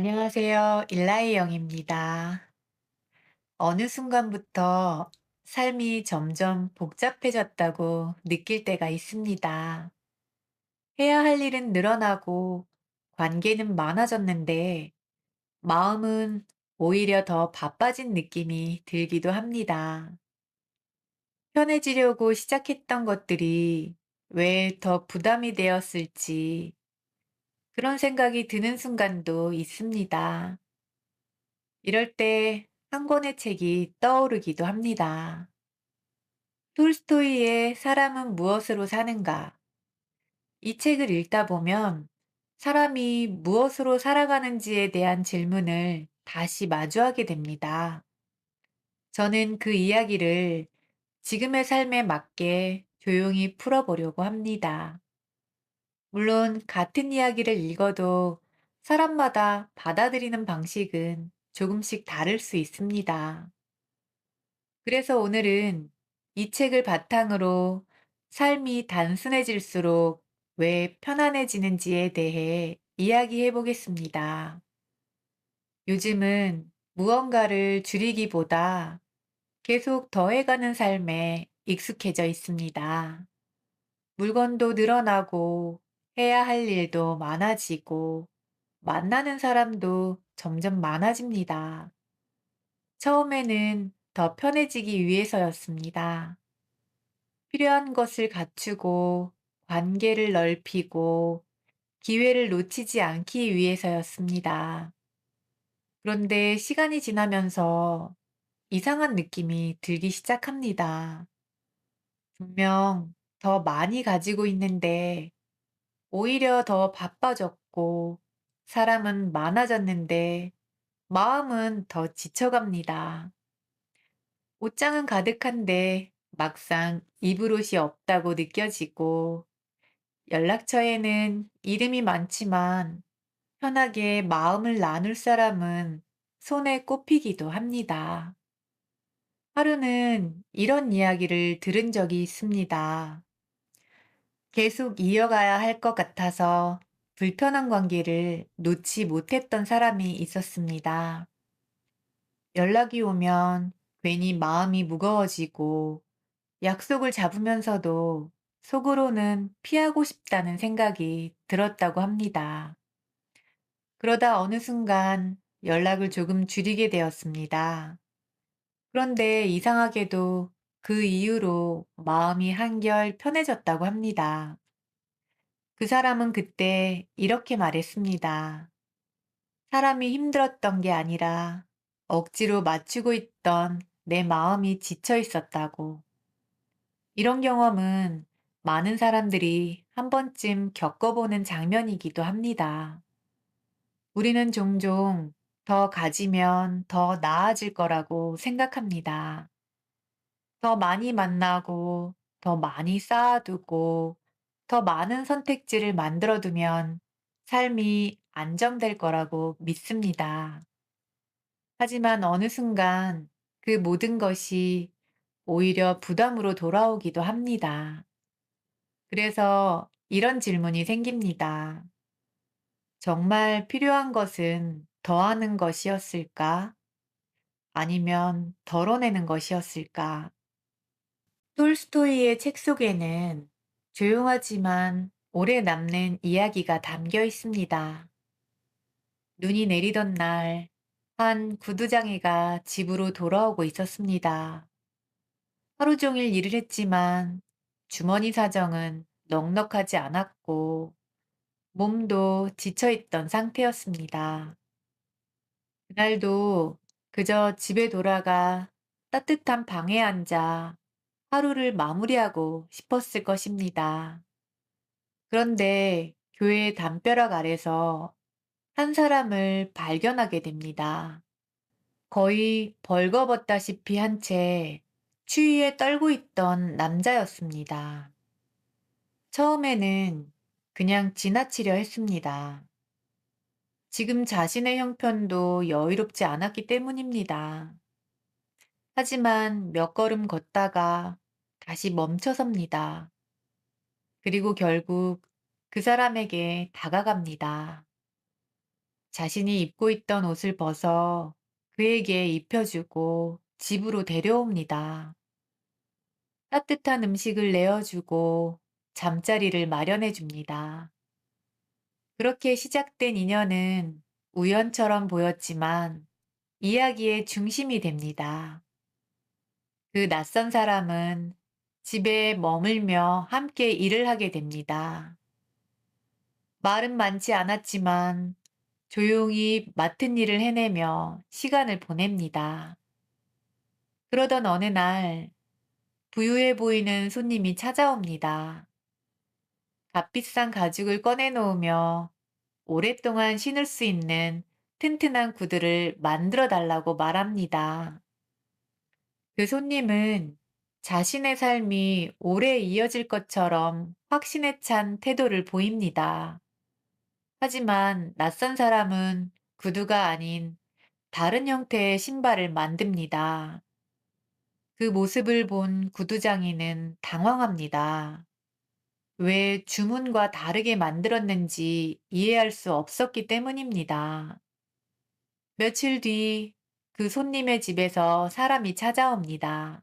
안녕하세요. 일라이 영입니다. 어느 순간부터 삶이 점점 복잡해졌다고 느낄 때가 있습니다. 해야 할 일은 늘어나고 관계는 많아졌는데 마음은 오히려 더 바빠진 느낌이 들기도 합니다. 편해지려고 시작했던 것들이 왜 더 부담이 되었을지 그런 생각이 드는 순간도 있습니다. 이럴 때 한 권의 책이 떠오르기도 합니다. 톨스토이의 사람은 무엇으로 사는가? 이 책을 읽다 보면 사람이 무엇으로 살아가는지에 대한 질문을 다시 마주하게 됩니다. 저는 그 이야기를 지금의 삶에 맞게 조용히 풀어보려고 합니다. 물론 같은 이야기를 읽어도 사람마다 받아들이는 방식은 조금씩 다를 수 있습니다. 그래서 오늘은 이 책을 바탕으로 삶이 단순해질수록 왜 편안해지는지에 대해 이야기해 보겠습니다. 요즘은 무언가를 줄이기보다 계속 더해가는 삶에 익숙해져 있습니다. 물건도 늘어나고 해야 할 일도 많아지고 만나는 사람도 점점 많아집니다. 처음에는 더 편해지기 위해서였습니다. 필요한 것을 갖추고 관계를 넓히고 기회를 놓치지 않기 위해서였습니다. 그런데 시간이 지나면서 이상한 느낌이 들기 시작합니다. 분명 더 많이 가지고 있는데 오히려 더 바빠졌고 사람은 많아졌는데 마음은 더 지쳐갑니다. 옷장은 가득한데 막상 입을 옷이 없다고 느껴지고 연락처에는 이름이 많지만 편하게 마음을 나눌 사람은 손에 꼽히기도 합니다. 하루는 이런 이야기를 들은 적이 있습니다. 계속 이어가야 할 것 같아서 불편한 관계를 놓지 못했던 사람이 있었습니다. 연락이 오면 괜히 마음이 무거워지고 약속을 잡으면서도 속으로는 피하고 싶다는 생각이 들었다고 합니다. 그러다 어느 순간 연락을 조금 줄이게 되었습니다. 그런데 이상하게도 그 이후로 마음이 한결 편해졌다고 합니다. 그 사람은 그때 이렇게 말했습니다. 사람이 힘들었던 게 아니라 억지로 맞추고 있던 내 마음이 지쳐 있었다고. 이런 경험은 많은 사람들이 한 번쯤 겪어보는 장면이기도 합니다. 우리는 종종 더 가지면 더 나아질 거라고 생각합니다. 더 많이 만나고, 더 많이 쌓아두고, 더 많은 선택지를 만들어두면 삶이 안정될 거라고 믿습니다. 하지만 어느 순간 그 모든 것이 오히려 부담으로 돌아오기도 합니다. 그래서 이런 질문이 생깁니다. 정말 필요한 것은 더하는 것이었을까? 아니면 덜어내는 것이었을까? 톨스토이의 책 속에는 조용하지만 오래 남는 이야기가 담겨 있습니다. 눈이 내리던 날, 한 구두장이가 집으로 돌아오고 있었습니다. 하루 종일 일을 했지만 주머니 사정은 넉넉하지 않았고 몸도 지쳐있던 상태였습니다. 그날도 그저 집에 돌아가 따뜻한 방에 앉아 하루를 마무리하고 싶었을 것입니다. 그런데 교회 담벼락 아래서 한 사람을 발견하게 됩니다. 거의 벌거벗다시피 한 채 추위에 떨고 있던 남자였습니다. 처음에는 그냥 지나치려 했습니다. 지금 자신의 형편도 여유롭지 않았기 때문입니다. 하지만 몇 걸음 걷다가 다시 멈춰섭니다. 그리고 결국 그 사람에게 다가갑니다. 자신이 입고 있던 옷을 벗어 그에게 입혀주고 집으로 데려옵니다. 따뜻한 음식을 내어주고 잠자리를 마련해 줍니다. 그렇게 시작된 인연은 우연처럼 보였지만 이야기의 중심이 됩니다. 그 낯선 사람은 집에 머물며 함께 일을 하게 됩니다. 말은 많지 않았지만 조용히 맡은 일을 해내며 시간을 보냅니다. 그러던 어느 날 부유해 보이는 손님이 찾아옵니다. 값비싼 가죽을 꺼내놓으며 오랫동안 신을 수 있는 튼튼한 구두를 만들어 달라고 말합니다. 그 손님은 자신의 삶이 오래 이어질 것처럼 확신에 찬 태도를 보입니다. 하지만 낯선 사람은 구두가 아닌 다른 형태의 신발을 만듭니다. 그 모습을 본 구두장이는 당황합니다. 왜 주문과 다르게 만들었는지 이해할 수 없었기 때문입니다. 며칠 뒤 그 손님의 집에서 사람이 찾아옵니다.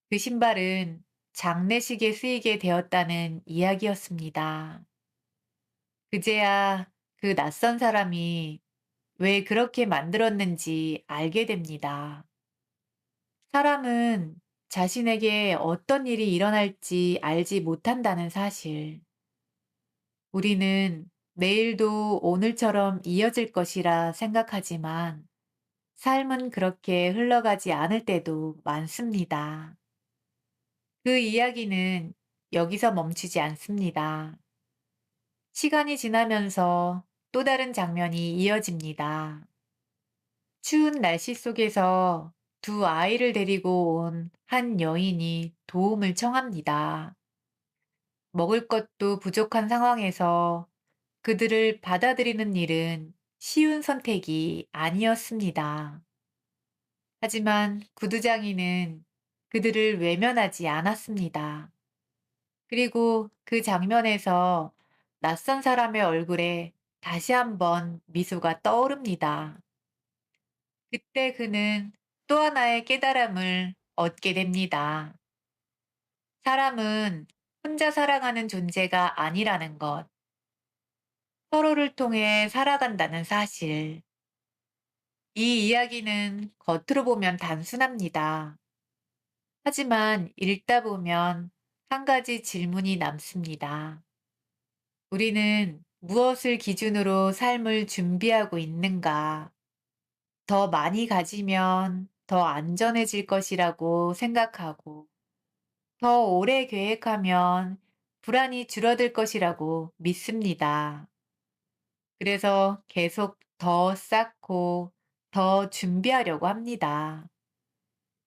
그 신발은 장례식에 쓰이게 되었다는 이야기였습니다. 그제야 그 낯선 사람이 왜 그렇게 만들었는지 알게 됩니다. 사람은 자신에게 어떤 일이 일어날지 알지 못한다는 사실. 우리는 내일도 오늘처럼 이어질 것이라 생각하지만 삶은 그렇게 흘러가지 않을 때도 많습니다. 그 이야기는 여기서 멈추지 않습니다. 시간이 지나면서 또 다른 장면이 이어집니다. 추운 날씨 속에서 두 아이를 데리고 온 한 여인이 도움을 청합니다. 먹을 것도 부족한 상황에서 그들을 받아들이는 일은 쉬운 선택이 아니었습니다. 하지만 구두장이는 그들을 외면하지 않았습니다. 그리고 그 장면에서 낯선 사람의 얼굴에 다시 한번 미소가 떠오릅니다. 그때 그는 또 하나의 깨달음을 얻게 됩니다. 사람은 혼자 살아가는 존재가 아니라는 것, 서로를 통해 살아간다는 사실. 이 이야기는 겉으로 보면 단순합니다. 하지만 읽다 보면 한 가지 질문이 남습니다. 우리는 무엇을 기준으로 삶을 준비하고 있는가? 더 많이 가지면 더 안전해질 것이라고 생각하고, 더 오래 계획하면 불안이 줄어들 것이라고 믿습니다. 그래서 계속 더 쌓고 더 준비하려고 합니다.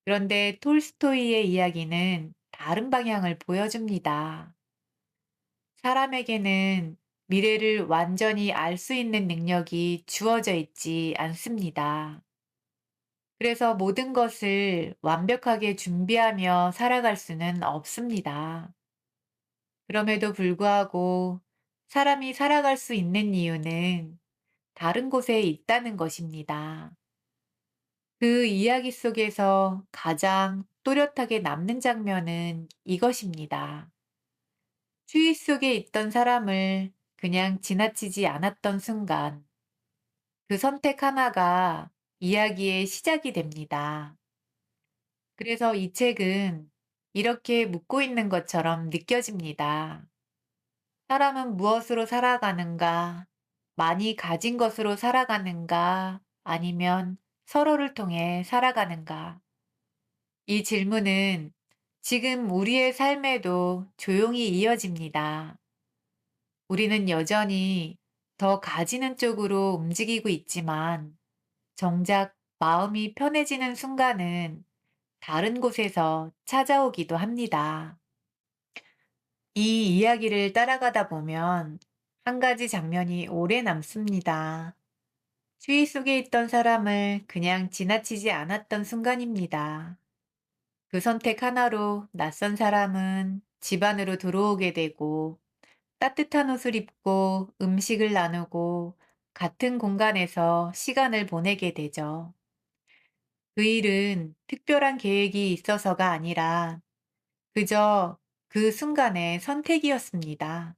그런데 톨스토이의 이야기는 다른 방향을 보여줍니다. 사람에게는 미래를 완전히 알 수 있는 능력이 주어져 있지 않습니다. 그래서 모든 것을 완벽하게 준비하며 살아갈 수는 없습니다. 그럼에도 불구하고 사람이 살아갈 수 있는 이유는 다른 곳에 있다는 것입니다. 그 이야기 속에서 가장 또렷하게 남는 장면은 이것입니다. 추위 속에 있던 사람을 그냥 지나치지 않았던 순간, 그 선택 하나가 이야기의 시작이 됩니다. 그래서 이 책은 이렇게 묻고 있는 것처럼 느껴집니다. 사람은 무엇으로 살아가는가? 많이 가진 것으로 살아가는가? 아니면 서로를 통해 살아가는가? 이 질문은 지금 우리의 삶에도 조용히 이어집니다. 우리는 여전히 더 가지는 쪽으로 움직이고 있지만 정작 마음이 편해지는 순간은 다른 곳에서 찾아오기도 합니다. 이 이야기를 따라가다 보면 한 가지 장면이 오래 남습니다. 추위 속에 있던 사람을 그냥 지나치지 않았던 순간입니다. 그 선택 하나로 낯선 사람은 집 안으로 들어오게 되고 따뜻한 옷을 입고 음식을 나누고 같은 공간에서 시간을 보내게 되죠. 그 일은 특별한 계획이 있어서가 아니라 그저 그 순간의 선택이었습니다.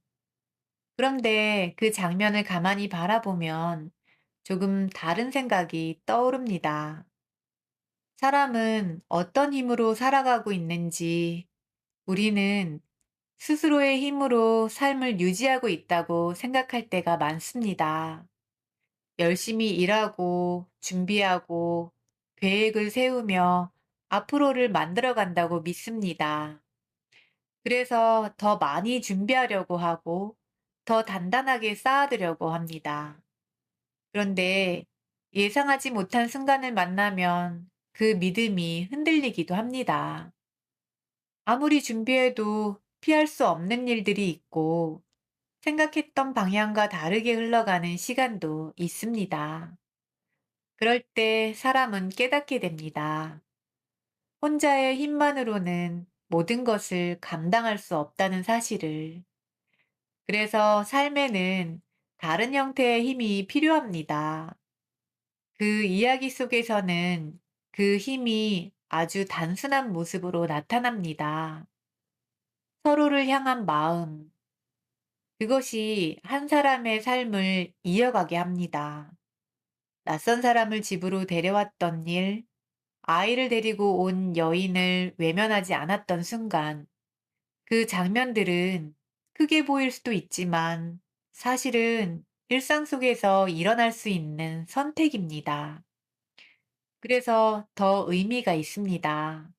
그런데 그 장면을 가만히 바라보면 조금 다른 생각이 떠오릅니다. 사람은 어떤 힘으로 살아가고 있는지 우리는 스스로의 힘으로 삶을 유지하고 있다고 생각할 때가 많습니다. 열심히 일하고 준비하고 계획을 세우며 앞으로를 만들어 간다고 믿습니다. 그래서 더 많이 준비하려고 하고 더 단단하게 쌓아두려고 합니다. 그런데 예상하지 못한 순간을 만나면 그 믿음이 흔들리기도 합니다. 아무리 준비해도 피할 수 없는 일들이 있고 생각했던 방향과 다르게 흘러가는 시간도 있습니다. 그럴 때 사람은 깨닫게 됩니다. 혼자의 힘만으로는 모든 것을 감당할 수 없다는 사실을. 그래서 삶에는 다른 형태의 힘이 필요합니다. 그 이야기 속에서는 그 힘이 아주 단순한 모습으로 나타납니다. 서로를 향한 마음, 그것이 한 사람의 삶을 이어가게 합니다. 낯선 사람을 집으로 데려왔던 일, 아이를 데리고 온 여인을 외면하지 않았던 순간, 그 장면들은 크게 보일 수도 있지만 사실은 일상 속에서 일어날 수 있는 선택입니다. 그래서 더 의미가 있습니다.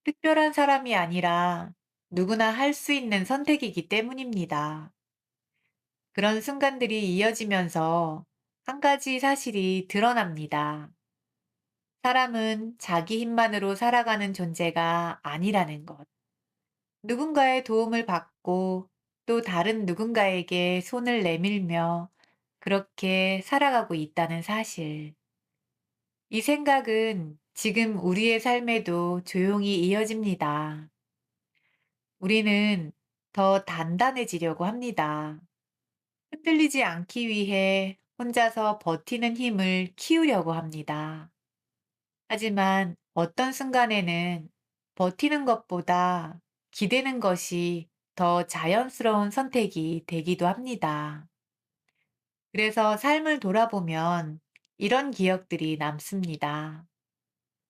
특별한 사람이 아니라 누구나 할 수 있는 선택이기 때문입니다. 그런 순간들이 이어지면서 한 가지 사실이 드러납니다. 사람은 자기 힘만으로 살아가는 존재가 아니라는 것. 누군가의 도움을 받고 또 다른 누군가에게 손을 내밀며 그렇게 살아가고 있다는 사실. 이 생각은 지금 우리의 삶에도 조용히 이어집니다. 우리는 더 단단해지려고 합니다. 흔들리지 않기 위해 혼자서 버티는 힘을 키우려고 합니다. 하지만 어떤 순간에는 버티는 것보다 기대는 것이 더 자연스러운 선택이 되기도 합니다. 그래서 삶을 돌아보면 이런 기억들이 남습니다.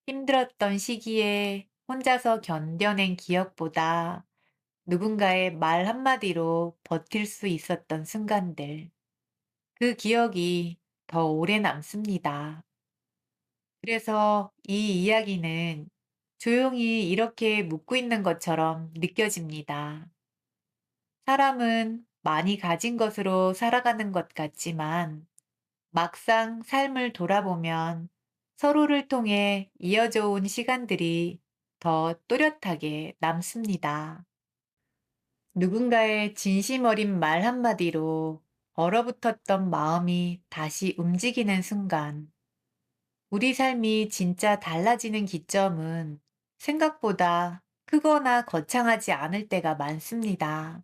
힘들었던 시기에 혼자서 견뎌낸 기억보다 누군가의 말 한마디로 버틸 수 있었던 순간들. 그 기억이 더 오래 남습니다. 그래서 이 이야기는 조용히 이렇게 묻고 있는 것처럼 느껴집니다. 사람은 많이 가진 것으로 살아가는 것 같지만 막상 삶을 돌아보면 서로를 통해 이어져 온 시간들이 더 또렷하게 남습니다. 누군가의 진심 어린 말 한마디로 얼어붙었던 마음이 다시 움직이는 순간, 우리 삶이 진짜 달라지는 기점은 생각보다 크거나 거창하지 않을 때가 많습니다.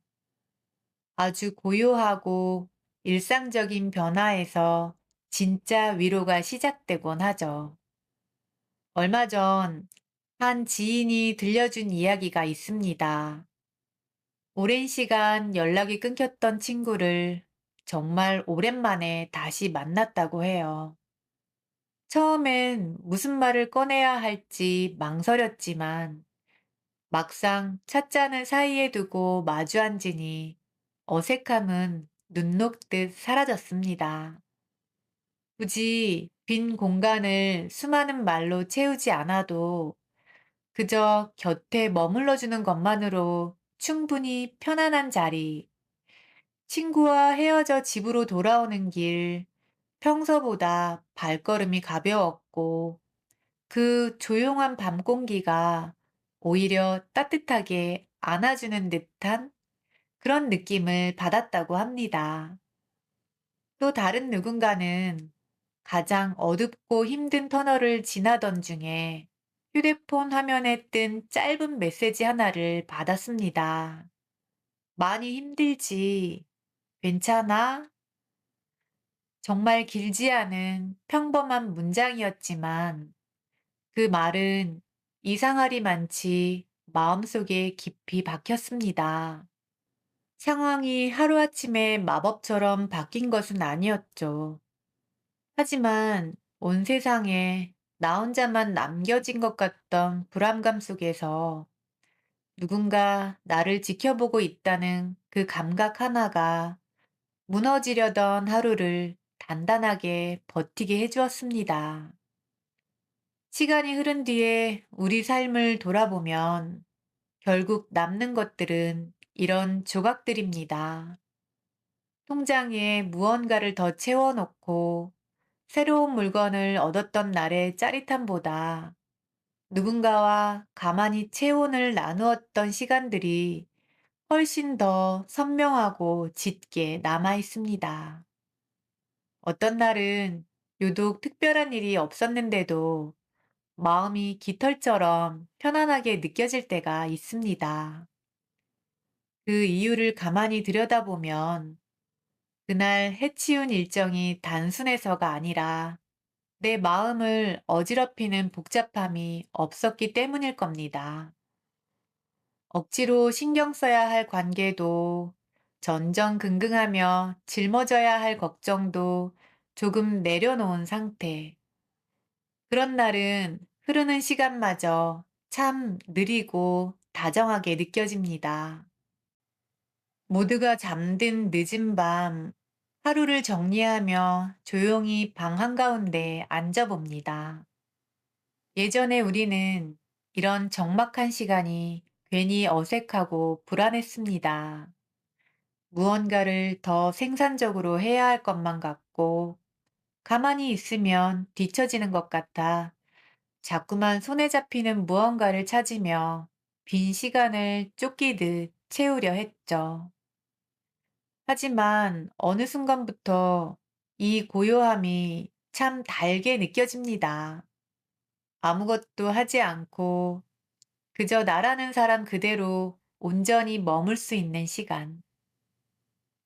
아주 고요하고 일상적인 변화에서 진짜 위로가 시작되곤 하죠. 얼마 전 한 지인이 들려준 이야기가 있습니다. 오랜 시간 연락이 끊겼던 친구를 정말 오랜만에 다시 만났다고 해요. 처음엔 무슨 말을 꺼내야 할지 망설였지만 막상 찻잔을 사이에 두고 마주 앉으니 어색함은 눈 녹듯 사라졌습니다. 굳이 빈 공간을 수많은 말로 채우지 않아도 그저 곁에 머물러 주는 것만으로 충분히 편안한 자리, 친구와 헤어져 집으로 돌아오는 길, 평소보다 발걸음이 가벼웠고 그 조용한 밤 공기가 오히려 따뜻하게 안아주는 듯한 그런 느낌을 받았다고 합니다. 또 다른 누군가는 가장 어둡고 힘든 터널을 지나던 중에 휴대폰 화면에 뜬 짧은 메시지 하나를 받았습니다. 많이 힘들지? 괜찮아? 정말 길지 않은 평범한 문장이었지만 그 말은 이상하리 많지 마음속에 깊이 박혔습니다. 상황이 하루아침에 마법처럼 바뀐 것은 아니었죠. 하지만 온 세상에 나 혼자만 남겨진 것 같던 불안감 속에서 누군가 나를 지켜보고 있다는 그 감각 하나가 무너지려던 하루를 단단하게 버티게 해주었습니다. 시간이 흐른 뒤에 우리 삶을 돌아보면 결국 남는 것들은 이런 조각들입니다. 통장에 무언가를 더 채워놓고 새로운 물건을 얻었던 날의 짜릿함보다 누군가와 가만히 체온을 나누었던 시간들이 훨씬 더 선명하고 짙게 남아 있습니다. 어떤 날은 유독 특별한 일이 없었는데도 마음이 깃털처럼 편안하게 느껴질 때가 있습니다. 그 이유를 가만히 들여다보면 그날 해치운 일정이 단순해서가 아니라 내 마음을 어지럽히는 복잡함이 없었기 때문일 겁니다. 억지로 신경 써야 할 관계도 전전긍긍하며 짊어져야 할 걱정도 조금 내려놓은 상태. 그런 날은 흐르는 시간마저 참 느리고 다정하게 느껴집니다. 모두가 잠든 늦은 밤, 하루를 정리하며 조용히 방 한가운데 앉아봅니다. 예전에 우리는 이런 적막한 시간이 괜히 어색하고 불안했습니다. 무언가를 더 생산적으로 해야 할 것만 같고, 가만히 있으면 뒤처지는 것 같아 자꾸만 손에 잡히는 무언가를 찾으며 빈 시간을 쫓기듯 채우려 했죠. 하지만 어느 순간부터 이 고요함이 참 달게 느껴집니다. 아무것도 하지 않고 그저 나라는 사람 그대로 온전히 머물 수 있는 시간.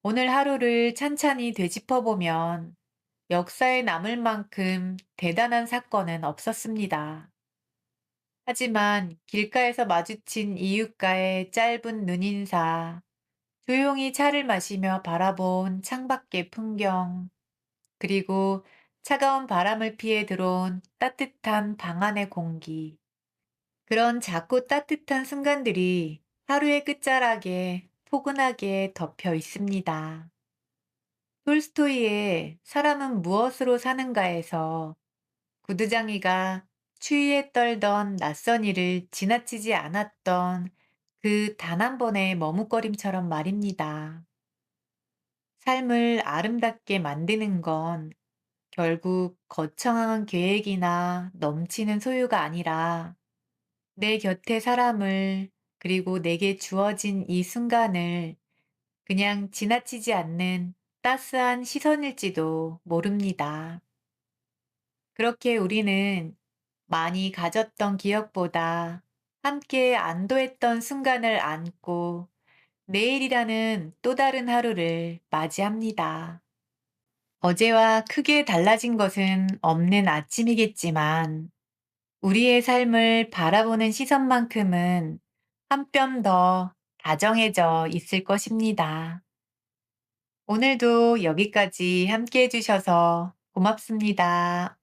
오늘 하루를 찬찬히 되짚어보면 역사에 남을 만큼 대단한 사건은 없었습니다. 하지만 길가에서 마주친 이웃과의 짧은 눈인사, 조용히 차를 마시며 바라본 창밖의 풍경, 그리고 차가운 바람을 피해 들어온 따뜻한 방 안의 공기. 그런 작고 따뜻한 순간들이 하루의 끝자락에 포근하게 덮여 있습니다. 톨스토이의 사람은 무엇으로 사는가에서 구두장이가 추위에 떨던 낯선 이를 지나치지 않았던 그 단 한 번의 머뭇거림처럼 말입니다. 삶을 아름답게 만드는 건 결국 거창한 계획이나 넘치는 소유가 아니라 내 곁에 사람을 그리고 내게 주어진 이 순간을 그냥 지나치지 않는 따스한 시선일지도 모릅니다. 그렇게 우리는 많이 가졌던 기억보다 함께 안도했던 순간을 안고 내일이라는 또 다른 하루를 맞이합니다. 어제와 크게 달라진 것은 없는 아침이겠지만 우리의 삶을 바라보는 시선만큼은 한 뼘 더 다정해져 있을 것입니다. 오늘도 여기까지 함께 해주셔서 고맙습니다.